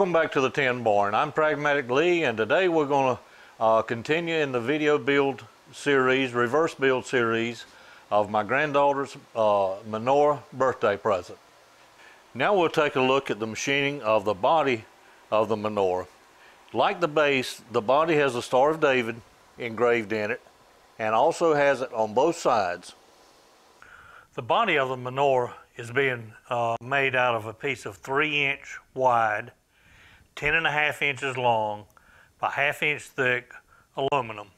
Welcome back to the Tin Barn. I'm Pragmatic Lee, and today we're going to continue in the video build series, reverse build series of my granddaughter's Menorah birthday present. Now we'll take a look at the machining of the body of the Menorah. Like the base, the body has the Star of David engraved in it and also has it on both sides. The body of the Menorah is being made out of a piece of 3-inch wide, 10.5 inches long by 1/2 inch thick aluminum.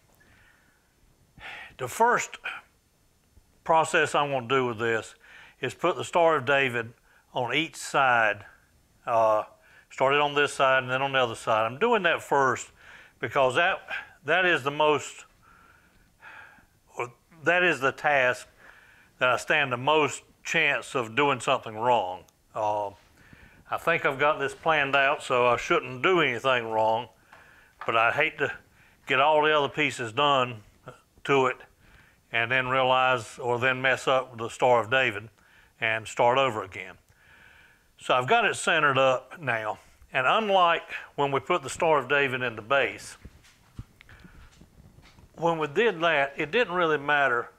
The first process I'm going to do with this is put the Star of David on each side. Started on this side and then on the other side. I'm doing that first because that is the task that I stand the most chance of doing something wrong. I think I've got this planned out, so I shouldn't do anything wrong, but I hate to get all the other pieces done to it and then realize or then mess up the Star of David and start over again. So I've got it centered up now, and unlike when we put the Star of David in the base, when we did that, it didn't really matter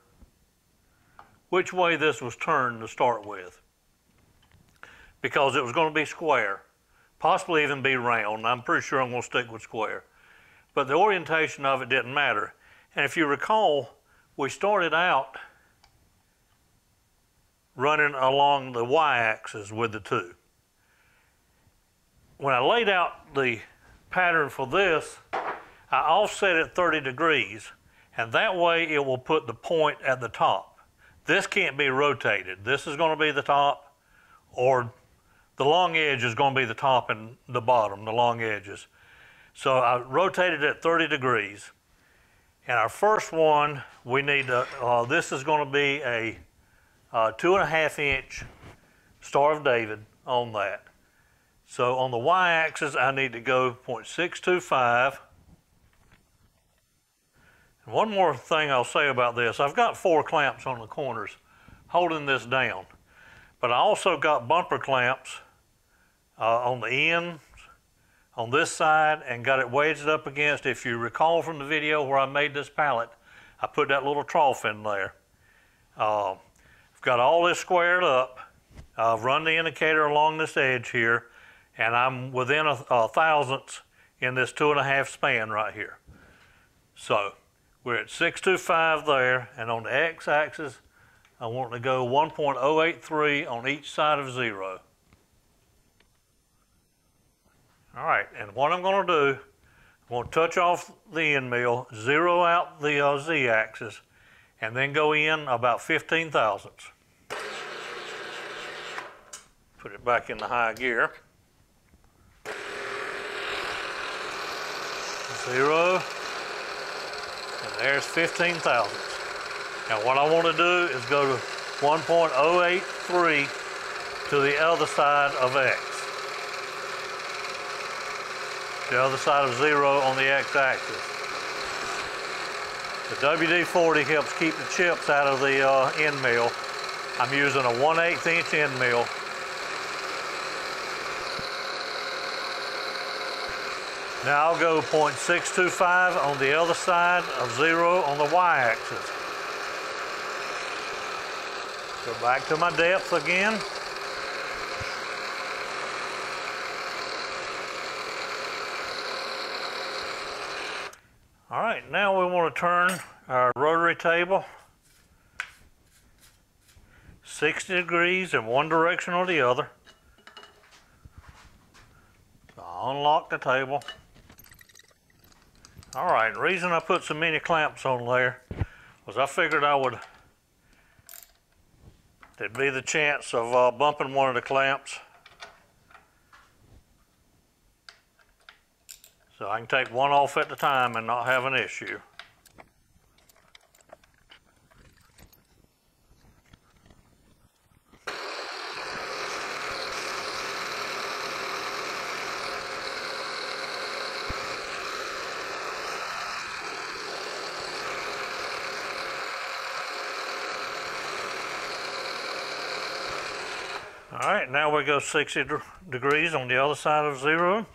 which way this was turned to start with, because it was going to be square, possibly even be round. I'm pretty sure I'm going to stick with square, but the orientation of it didn't matter. And if you recall, we started out running along the y-axis with the two. When I laid out the pattern for this, I offset it 30 degrees, and that way it will put the point at the top. This can't be rotated. This is going to be the top, or the long edge is going to be the top and the bottom, the long edges. So I rotated it 30 degrees. And our first one, we need to, this is going to be a 2.5 inch Star of David on that. So on the y-axis, I need to go 0.625. And one more thing I'll say about this, I've got 4 clamps on the corners holding this down, but I also got bumper clamps on the ends on this side and got it wedged up against. If you recall from the video where I made this pallet, I put that little trough in there. I've got all this squared up. I've run the indicator along this edge here, and I'm within a thousandths in this 2.5 span right here. So we're at 625 there, and on the x-axis, I want to go 1.083 on each side of 0. All right, and what I'm going to do, I'm going to touch off the end mill, zero out the z-axis, and then go in about 15 thousandths. Put it back in the high gear. 0. And there's 15 thousandths. Now what I want to do is go to 1.083 to the other side of x. The other side of 0 on the x-axis. The WD-40 helps keep the chips out of the end mill. I'm using a 1/8 inch end mill. Now I'll go 0.625 on the other side of 0 on the y-axis. Go back to my depth again. All right, now we want to turn our rotary table 60 degrees in one direction or the other. So I'll unlock the table. All right, the reason I put so many clamps on there was I figured there'd be the chance of bumping one of the clamps. So I can take one off at a time and not have an issue. All right, now we go 60 degrees on the other side of 0.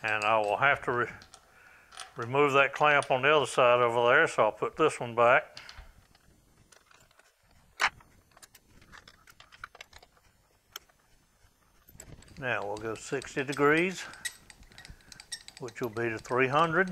And I will have to remove that clamp on the other side over there, so I'll put this one back. Now we'll go 60 degrees, which will be to 300.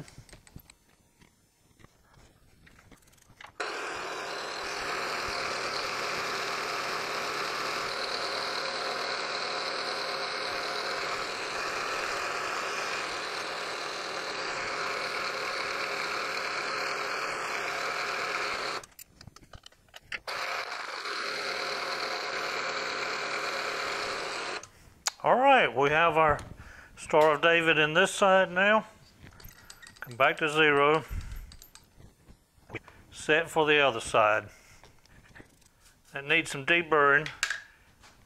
All right, we have our Star of David in this side now. Come back to 0. Set for the other side. That needs some deburring,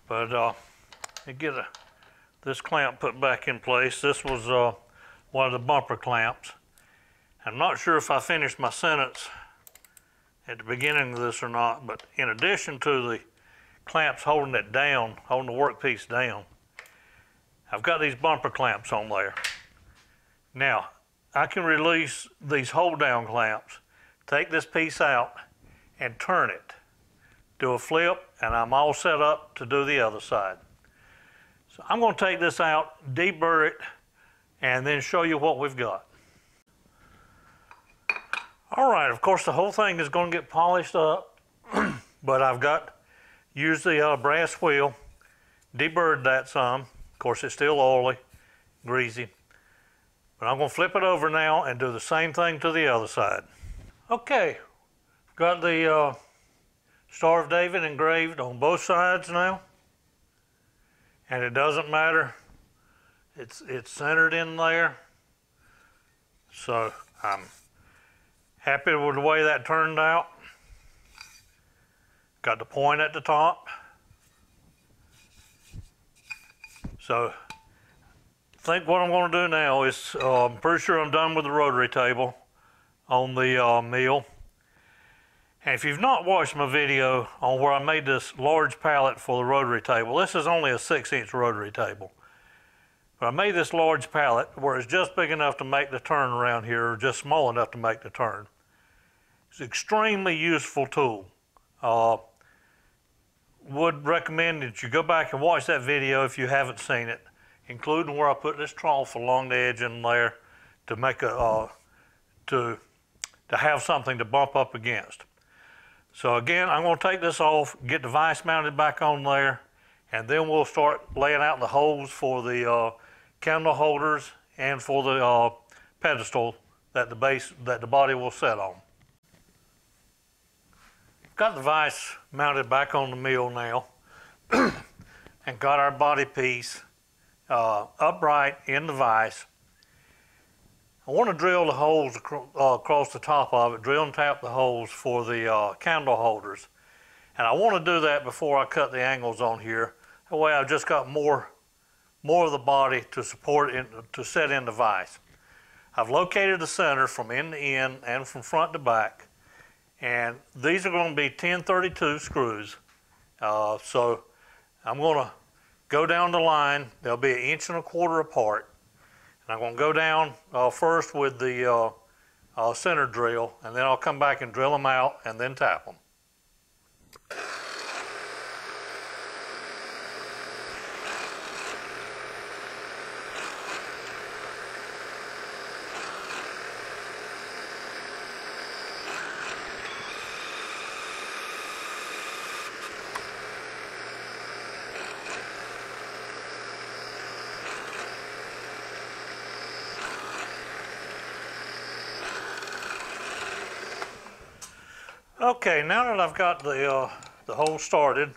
but get this clamp put back in place. This was one of the bumper clamps. I'm not sure if I finished my sentence at the beginning of this or not, but in addition to the clamps holding it down, holding the workpiece down, I've got these bumper clamps on there. Now, I can release these hold down clamps, take this piece out and turn it. Do a flip and I'm all set up to do the other side. So I'm going to take this out, deburr it, and then show you what we've got. All right, of course the whole thing is going to get polished up, but I've used the brass wheel, deburred that some. Of course, it's still oily, greasy. But I'm going to flip it over now and do the same thing to the other side. Okay, got the Star of David engraved on both sides now. And it doesn't matter. It's centered in there. So I'm happy with the way that turned out. Got the point at the top. So I think what I'm going to do now is, I'm pretty sure I'm done with the rotary table on the mill. And if you've not watched my video on where I made this large pallet for the rotary table, this is only a 6-inch rotary table. But I made this large pallet where it's just big enough to make the turn around here, or just small enough to make the turn. It's an extremely useful tool. Would recommend that you go back and watch that video if you haven't seen it, including where I put this trough along the edge in there to make a to have something to bump up against. So again, I'm going to take this off, get the vise mounted back on there, and then we'll start laying out the holes for the candle holders and for the pedestal that the body will set on. Got the vise mounted back on the mill now and got our body piece upright in the vise. I want to drill the holes across the top of it, drill and tap the holes for the candle holders. And I want to do that before I cut the angles on here. That way I've just got more of the body to support it, to set in the vise. I've located the center from end to end and from front to back. And these are going to be 1032 screws. So I'm going to go down the line. They'll be 1.25 inches apart. And I'm going to go down first with the center drill, and then I'll come back and drill them out and then tap them. Okay, now that I've got the hole started,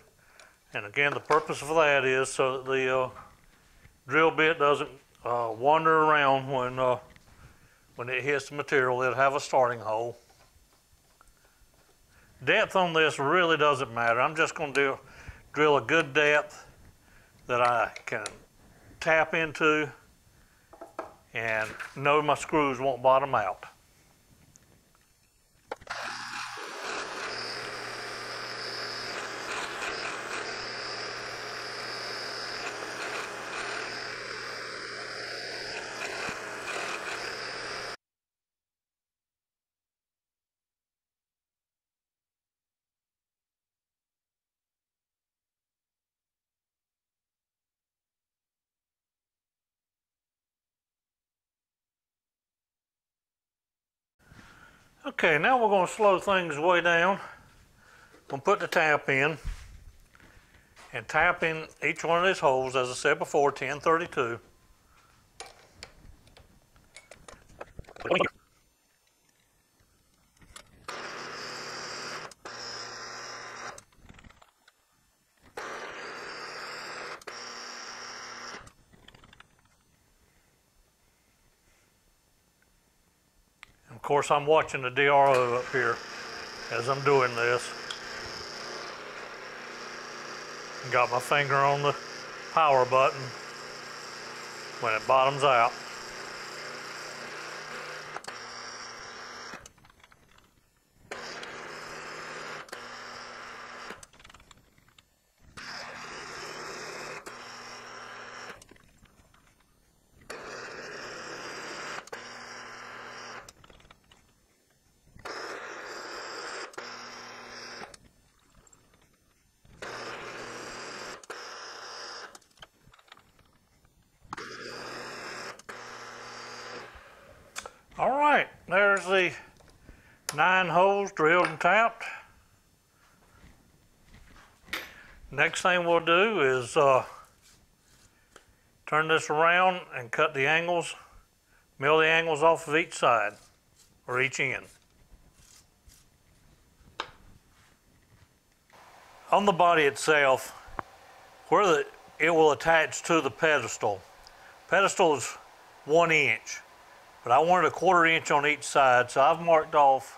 and again the purpose of that is so that the drill bit doesn't wander around when it hits the material. It'll have a starting hole. Depth on this really doesn't matter. I'm just going to drill a good depth that I can tap into and know my screws won't bottom out. Okay, now we're going to slow things way down. Going to put the tap in and tap in each one of these holes, as I said before, 1032. Of course, I'm watching the DRO up here as I'm doing this. Got my finger on the power button when it bottoms out. All right, there's the 9 holes drilled and tapped. Next thing we'll do is turn this around and cut the angles, mill the angles off of each side, or each end. On the body itself, where it will attach to the pedestal. Pedestal is 1 inch. But I wanted a 1/4 inch on each side, so I've marked off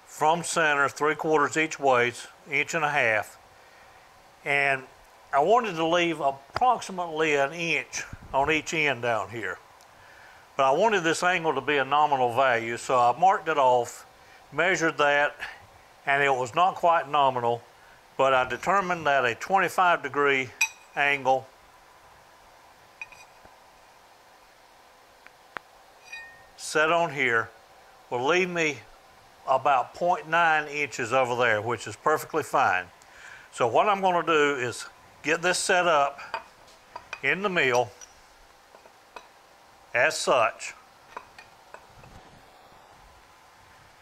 from center 3/4 each way, 1.5 inches. And I wanted to leave approximately 1 inch on each end down here. But I wanted this angle to be a nominal value, so I marked it off, measured that, and it was not quite nominal, but I determined that a 25-degree angle set on here will leave me about 0.9 inches over there, which is perfectly fine. So what I'm going to do is get this set up in the mill as such.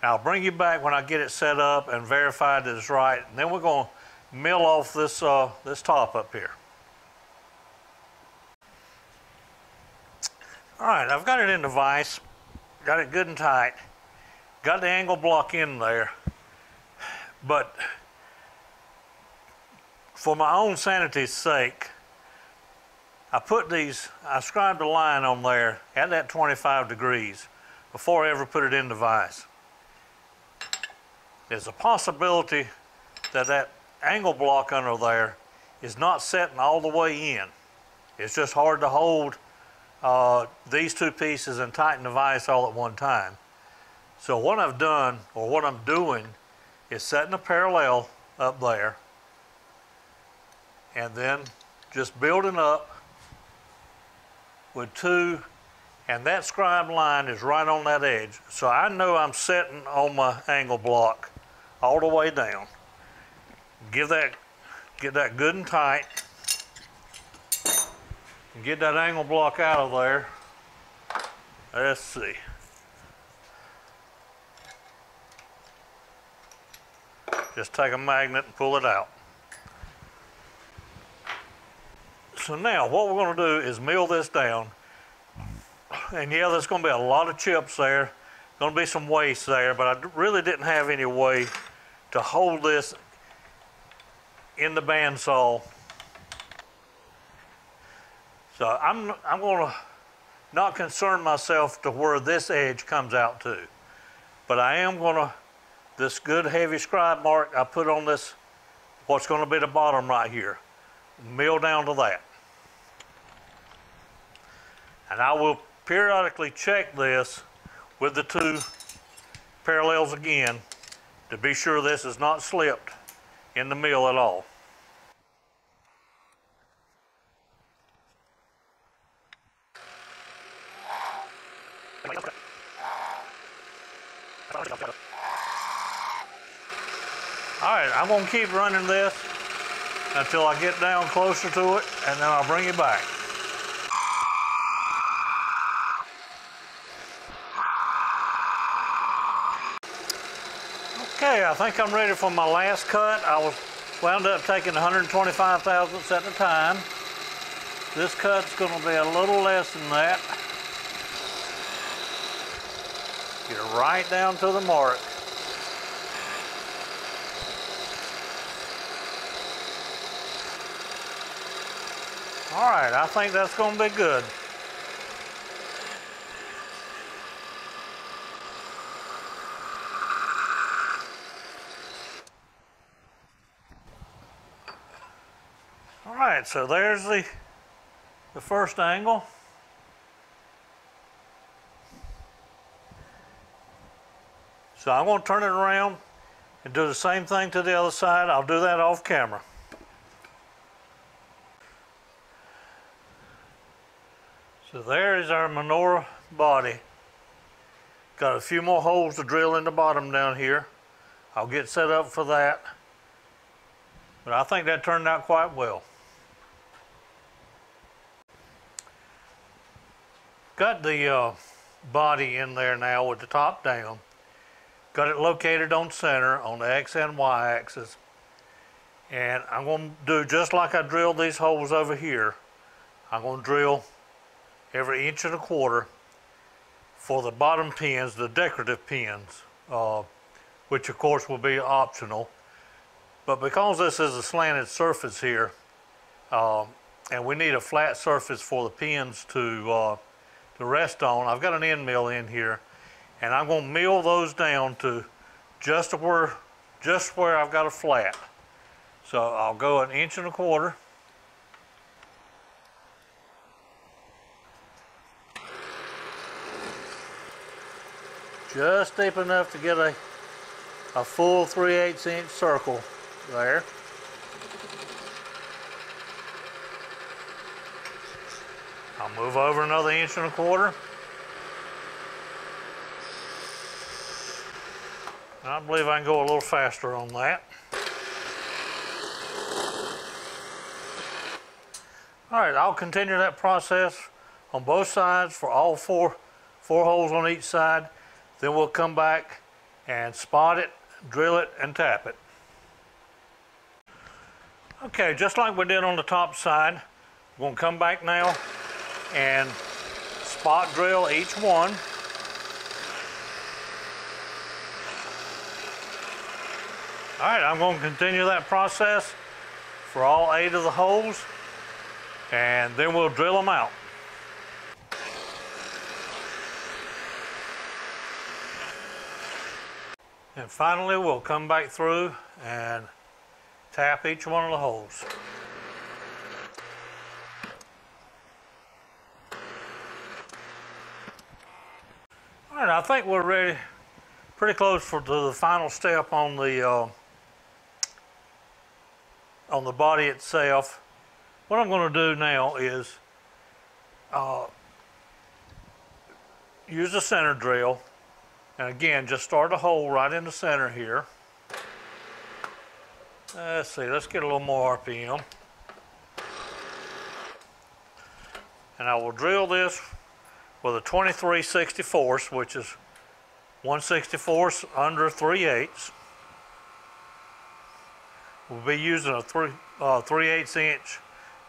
I'll bring you back when I get it set up and verify that it's right, and then we're going to mill off this this top up here. All right, I've got it in the vise. Got it good and tight. Got the angle block in there. But for my own sanity's sake, I scribed a line on there at that 25 degrees before I ever put it in the vise. There's a possibility that that angle block under there is not setting all the way in. It's just hard to hold these 2 pieces and tighten the vise all at one time. So what I've done, or what I'm doing, is setting a parallel up there and then just building up with 2, and that scribe line is right on that edge. So I know I'm setting on my angle block all the way down. Get that good and tight. Get that angle block out of there. Let's see. Just take a magnet and pull it out. So now what we're going to do is mill this down. And yeah, there's going to be a lot of chips there. Going to be some waste there, but I really didn't have any way to hold this in the bandsaw. So I'm going to not concern myself to where this edge comes out to. But I am going to, this good heavy scribe mark I put on this, what's going to be the bottom right here, mill down to that. And I will periodically check this with the 2 parallels again to be sure this is not slipped in the mill at all. All right, I'm going to keep running this until I get down closer to it, and then I'll bring you back. Okay, I think I'm ready for my last cut. I wound up taking 125 thousandths at a time. This cut's going to be a little less than that. Get it right down to the mark. All right, I think that's going to be good. All right, so there's the first angle. So I'm going to turn it around and do the same thing to the other side. I'll do that off camera. So there is our Menorah body. Got a few more holes to drill in the bottom down here. I'll get set up for that. But I think that turned out quite well. Got the body in there now with the top down. Got it located on center on the X and Y axis. And I'm going to do just like I drilled these holes over here. I'm going to drill every 1.25 inches for the bottom pins, the decorative pins, which of course will be optional. But because this is a slanted surface here, and we need a flat surface for the pins to rest on, I've got an end mill in here, and I'm going to mill those down to just where I've got a flat. So I'll go 1.25 inches. Just deep enough to get a full 3/8 inch circle there. I'll move over another 1.25 inches. I believe I can go a little faster on that. All right, I'll continue that process on both sides for all four holes on each side. Then we'll come back and spot it, drill it, and tap it. Okay, just like we did on the top side, we're going to come back now and spot drill each one. All right, I'm going to continue that process for all 8 of the holes, and then we'll drill them out. And finally, we'll come back through and tap each one of the holes. All right, I think we're ready, pretty close to the final step on the body itself. What I'm going to do now is use a center drill. And again, just start a hole right in the center here. Let's see, let's get a little more RPM. And I will drill this with a 23/64, which is 1/64 under 3/8. We'll be using a 3/8 inch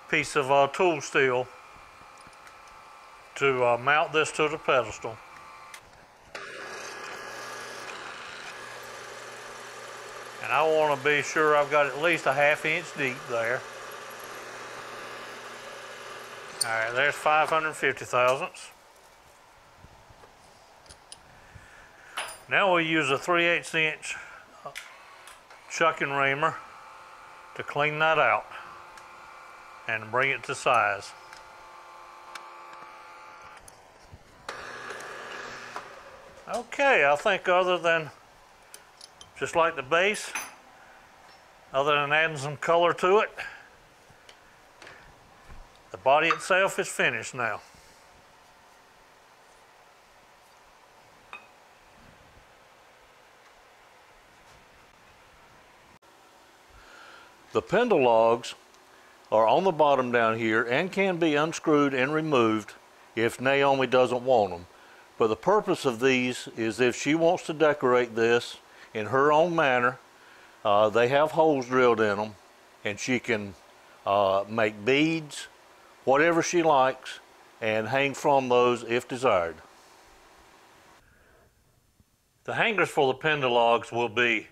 piece of tool steel to mount this to the pedestal. And I want to be sure I've got at least a 1/2 inch deep there. All right, there's 550 thousandths. Now we'll use a 3/8 inch chucking reamer to clean that out and bring it to size. Okay, I think other than just like the base, other than adding some color to it, the body itself is finished now. The pendle logs are on the bottom down here and can be unscrewed and removed if Naomi doesn't want them. But the purpose of these is if she wants to decorate this in her own manner. They have holes drilled in them, and she can make beads, whatever she likes, and hang from those if desired. The hangers for the pendle logs will be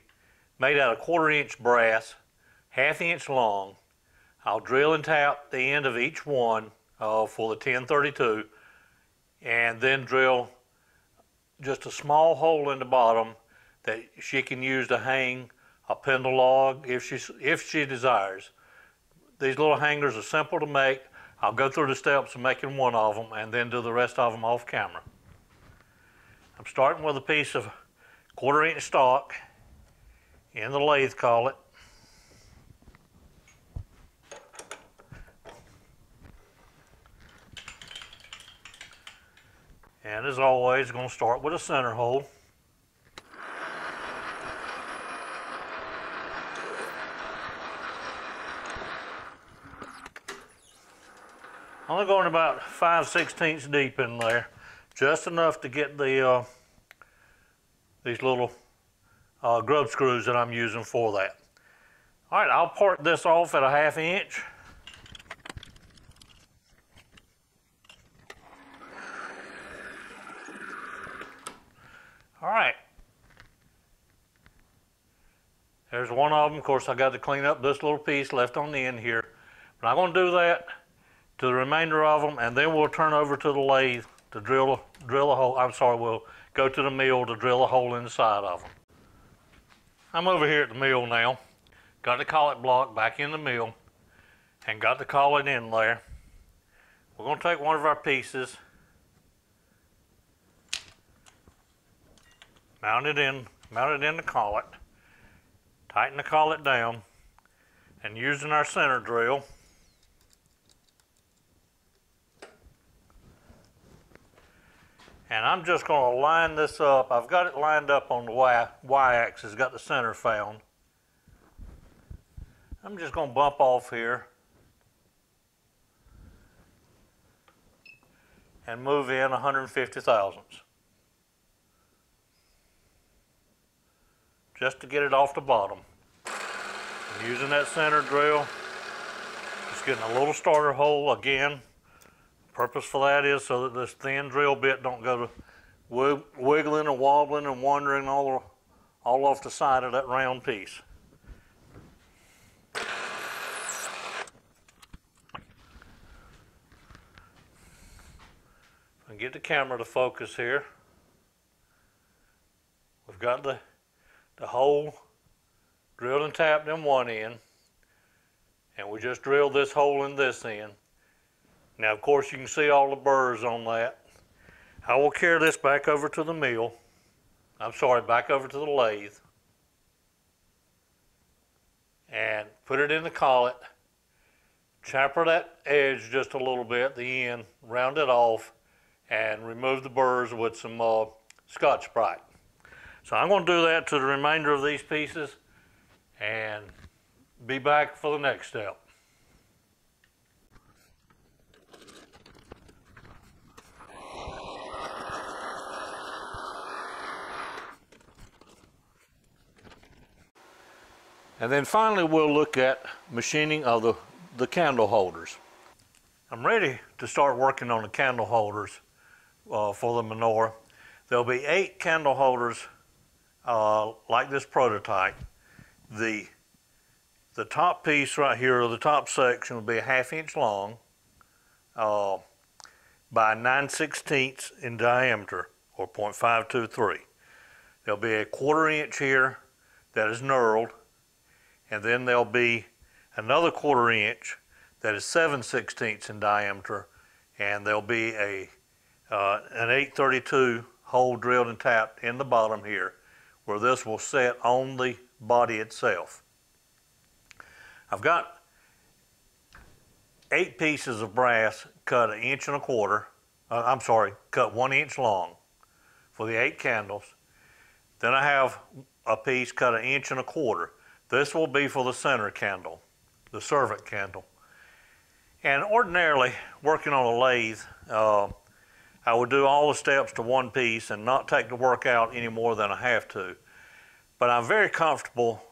made out of 1/4 inch brass, 1/2 inch long. I'll drill and tap the end of each one for the 1032, and then drill just a small hole in the bottom that she can use to hang a pendle log if she desires. These little hangers are simple to make. I'll go through the steps of making one of them and then do the rest of them off camera. I'm starting with a piece of 1/4 inch stock in the lathe collet. And as always, I'm going to start with a center hole. Only going about 5/16 deep in there, just enough to get the these little grub screws that I'm using for that. All right, I'll part this off at a 1/2 inch. All right, there's one of them. Of course, I got to clean up this little piece left on the end here, but I'm going to do that to the remainder of them, and then we'll turn over to the lathe to drill a hole. I'm sorry, we'll go to the mill to drill a hole in the side of them. I'm over here at the mill now. Got the collet block back in the mill and got the collet in there. We're going to take one of our pieces, mount it in the collet, tighten the collet down, and using our center drill, and I'm just going to line this up. I've got it lined up on the y-axis, got the center found. I'm just going to bump off here and move in 150 thousandths. Just to get it off the bottom. I'm using that center drill, just getting a little starter hole again. Purpose for that is so that this thin drill bit don't go to wiggling and wobbling and wandering all off the side of that round piece. And get the camera to focus here. We've got the hole drilled and tapped in one end, and we just drilled this hole in this end. Now, of course, you can see all the burrs on that. I will carry this back over to the mill. I'm sorry, back over to the lathe, and put it in the collet. Chamfer that edge just a little bit, the end, round it off, and remove the burrs with some Scotch-Brite. So I'm going to do that to the remainder of these pieces and be back for the next step. And then finally we'll look at machining of the candle holders. I'm ready to start working on the candle holders for the Menorah. There'll be 8 candle holders like this prototype. The top piece right here, or the top section, will be a 1/2 inch long by 9/16 in diameter, or 0.523. There'll be a 1/4 inch here that is knurled, and then there'll be another 1/4 inch that is 7/16 in diameter, and there'll be an 832 hole drilled and tapped in the bottom here, where this will set on the body itself. I've got 8 pieces of brass cut 1.25 inches, cut 1 inch long for the 8 candles. Then I have a piece cut 1.25 inches. This will be for the center candle, the servant candle. And ordinarily, working on a lathe, I would do all the steps to one piece and not take the work out any more than I have to. but I'm very comfortable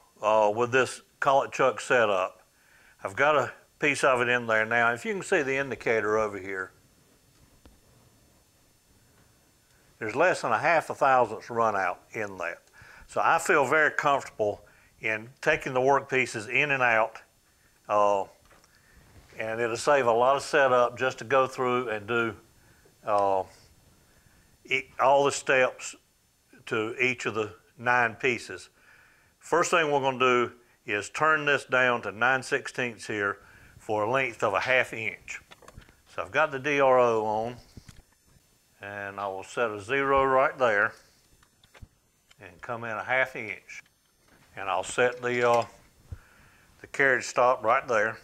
with this collet chuck setup. I've got a piece of it in there now. If you can see the indicator over here, there's less than a half a thousandths run out in that. So I feel very comfortable in taking the work pieces in and out, and it'll save a lot of setup just to go through and do all the steps to each of the 9 pieces. First thing we're going to do is turn this down to 9/16 here for a length of a 1/2 inch. So I've got the DRO on, and I will set a 0 right there and come in a 1/2 inch. And I'll set the carriage stop right there.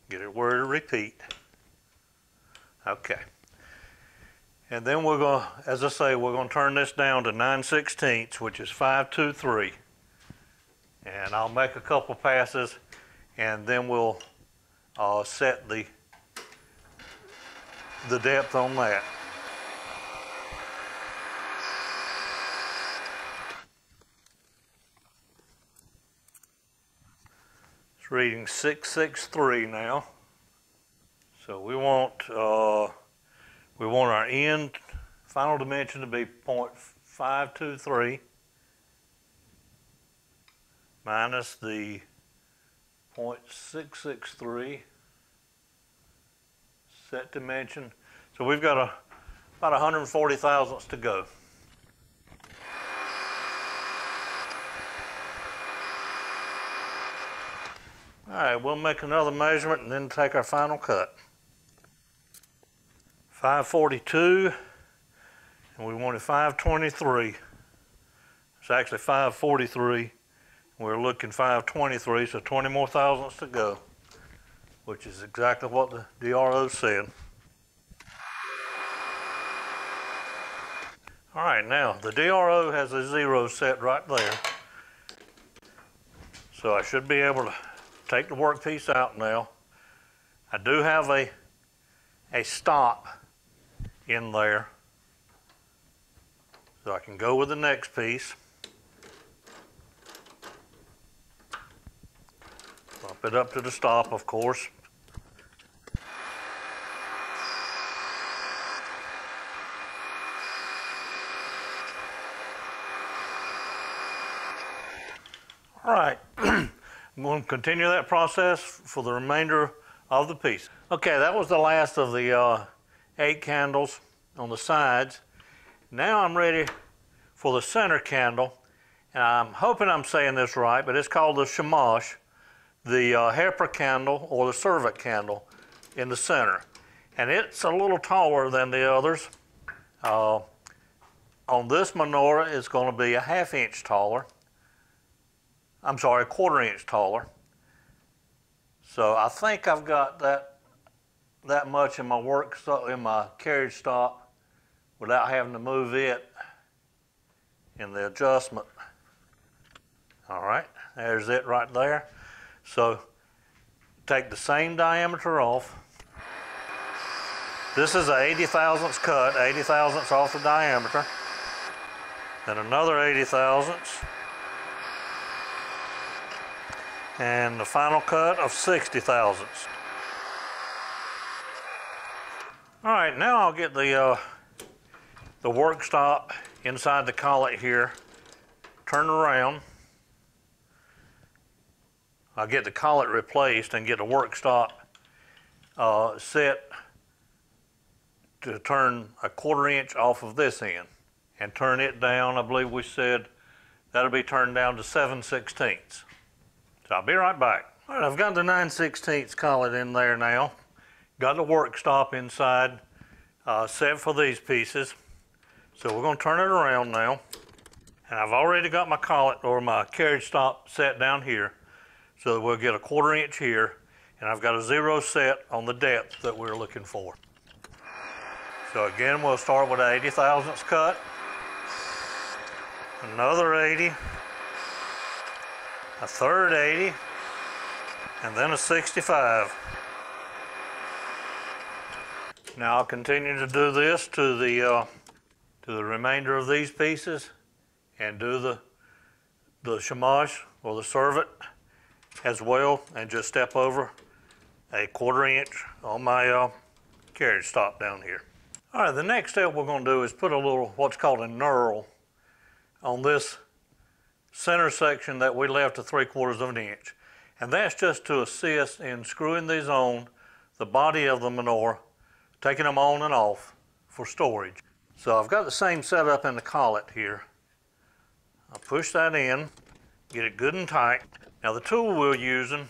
Get it where to repeat. Okay. And then we're going to, as I say, we're going to turn this down to 9/16, which is 5/2/3. And I'll make a couple passes, and then we'll set the depth on that. It's reading 6/6/3 now. So we want our end final dimension to be 0.523 minus the 0.663 set dimension. So we've got about 140 thousandths to go. All right, we'll make another measurement and then take our final cut. 542, and we wanted 523. It's actually 543. We're looking 523, so 20 more thousandths to go, which is exactly what the DRO said. All right, now the DRO has a 0 set right there. So I should be able to take the workpiece out now. I do have a stop in there, so I can go with the next piece. Bump it up to the stop, of course. All right, I'm going to continue that process for the remainder of the piece. Okay, that was the last of the 8 candles on the sides. Now I'm ready for the center candle, and I'm hoping I'm saying this right, but it's called the shamash, the heifer candle or the servant candle in the center. And it's a little taller than the others. On this menorah, it's going to be a 1/2 inch taller. I'm sorry, a 1/4 inch taller. So I think I've got that much in my carriage stop without having to move it in the adjustment. All right, there's it right there. So take the same diameter off. This is a 80 thousandths cut, 80 thousandths off the diameter. Then another 80 thousandths. And the final cut of 60 thousandths. All right, now I'll get the work stop inside the collet here, turn around. I'll get the collet replaced and get the work stop set to turn a 1/4 inch off of this end and turn it down. I believe we said that'll be turned down to 7/16. So I'll be right back. All right, I've got the 9/16 collet in there now. Got the work stop inside set for these pieces. So we're going to turn it around now. And I've already got my collet or my carriage stop set down here. So we'll get a 1/4 inch here. And I've got a 0 set on the depth that we're looking for. So again, we'll start with an 80 thousandths cut. Another 80. A third 80, and then a 65. Now I'll continue to do this to the remainder of these pieces and do the shamash or the servant as well, and just step over a 1/4 inch on my carriage stop down here. All right, the next step we're going to do is put a little what's called a knurl on this center section that we left to 3/4 inch. And that's just to assist in screwing these on the body of the Menorah, taking them on and off for storage. So I've got the same setup in the collet here. I'll push that in, get it good and tight. Now the tool we're using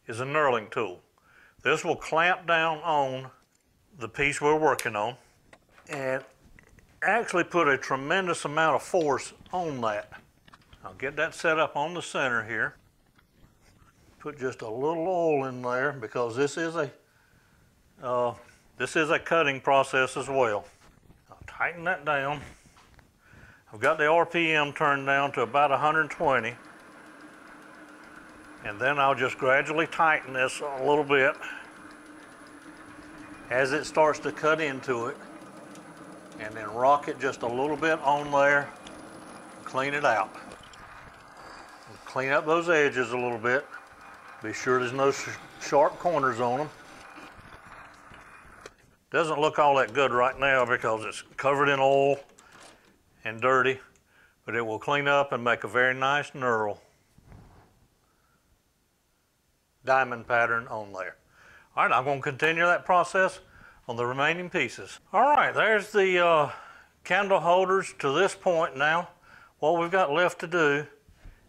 is a knurling tool. This will clamp down on the piece we're working on and actually put a tremendous amount of force on that. I'll get that set up on the center here. Put just a little oil in there because this is a cutting process as well. I'll tighten that down. I've got the RPM turned down to about 120. And then I'll just gradually tighten this a little bit as it starts to cut into it, and then rock it just a little bit on there, clean it out. Clean up those edges a little bit. Be sure there's no sharp corners on them. Doesn't look all that good right now because it's covered in oil and dirty, but it will clean up and make a very nice knurl diamond pattern on there. All right, I'm going to continue that process on the remaining pieces. All right, there's the candle holders to this point now. What we've got left to do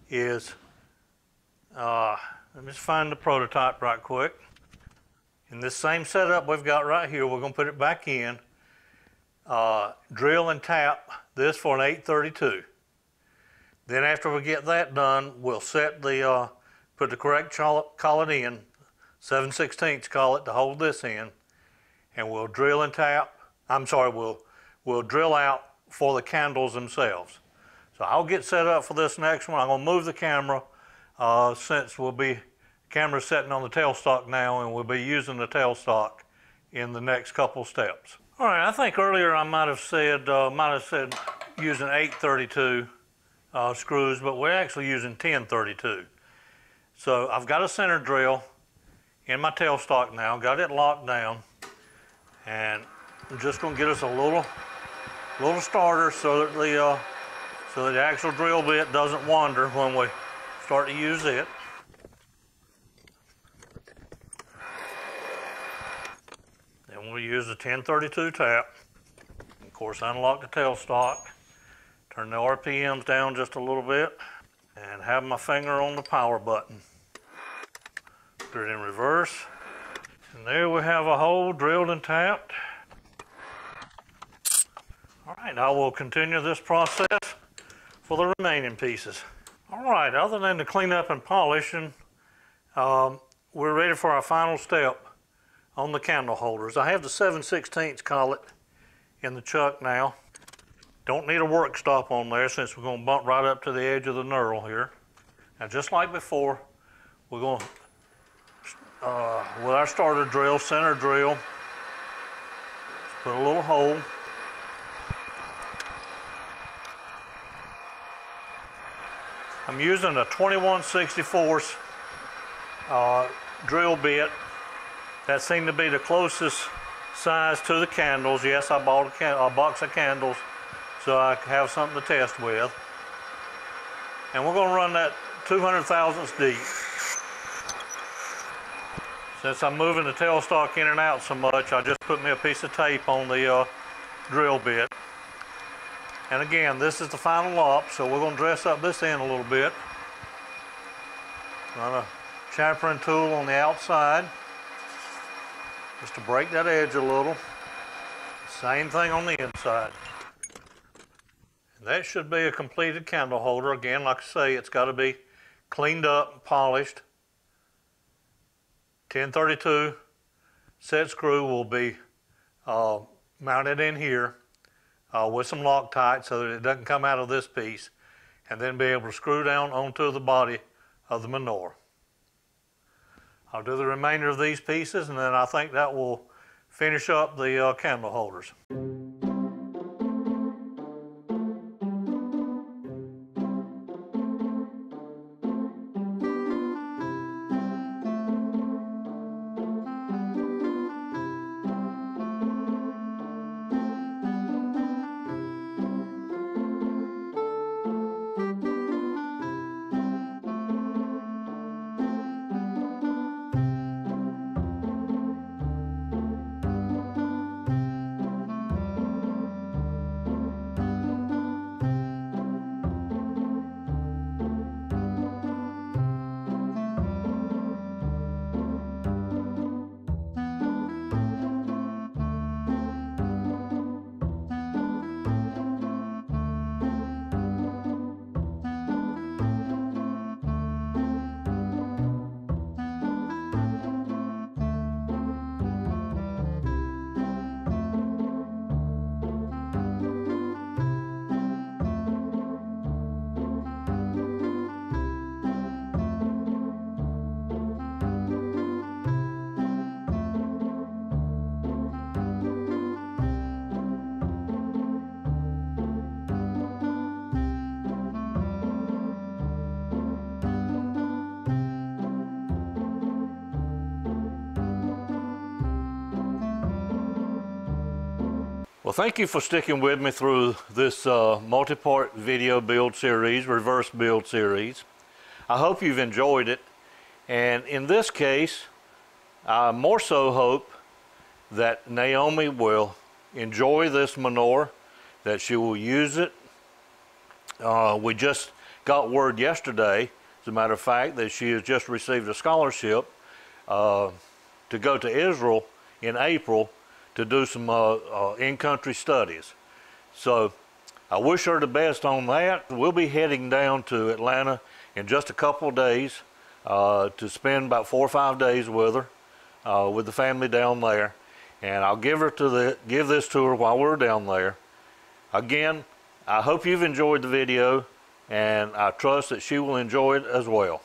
is, let me just find the prototype right quick. In this same setup we've got right here, we're going to put it back in, drill and tap this for an 832. Then after we get that done, we'll set the, put the correct collet in, 7/16 collet to hold this in, and we'll drill and tap, we'll drill out for the candles themselves. So I'll get set up for this next one. I'm going to move the camera since camera's sitting on the tailstock now, and we'll be using the tailstock in the next couple steps. All right, I think earlier I might have said using 832 screws, but we're actually using 1032. So I've got a center drill in my tailstock now, got it locked down, and I'm just going to get us a little starter so that the actual drill bit doesn't wander when we start to use it. Then we'll use the 1032 tap. Of course, unlock the tailstock, turn the RPMs down just a little bit, and have my finger on the power button. Put it in reverse, and there we have a hole drilled and tapped. All right, now we'll continue this process for the remaining pieces. All right, other than the cleanup and polishing, we're ready for our final step on the candle holders. I have the 7/16 collet in the chuck now. Don't need a work stop on there since we're going to bump right up to the edge of the knurl here. Now, just like before, we're going to, with our starter drill, center drill, put a little hole. I'm using a 21/64 drill bit. That seemed to be the closest size to the candles. Yes, I bought a box of candles so I have something to test with. And we're going to run that 200 thousandths deep. Since I'm moving the tailstock in and out so much, I just put me a piece of tape on the drill bit. And again, this is the final op, so we're going to dress up this end a little bit. Run a chamfering tool on the outside, just to break that edge a little. Same thing on the inside. And that should be a completed candle holder. Again, like I say, it's got to be cleaned up and polished. 1032 set screw will be mounted in here with some Loctite so that it doesn't come out of this piece, and then be able to screw down onto the body of the Menorah. I'll do the remainder of these pieces, and then I think that will finish up the candle holders. Well, thank you for sticking with me through this multi-part video build series, reverse build series. I hope you've enjoyed it. And in this case, I more so hope that Naomi will enjoy this Menorah, that she will use it. We just got word yesterday, as a matter of fact, that she has just received a scholarship to go to Israel in April to do some in-country studies. So I wish her the best on that. We'll be heading down to Atlanta in just a couple of days to spend about 4 or 5 days with her, with the family down there. And I'll give this to her while we're down there. Again, I hope you've enjoyed the video, and I trust that she will enjoy it as well.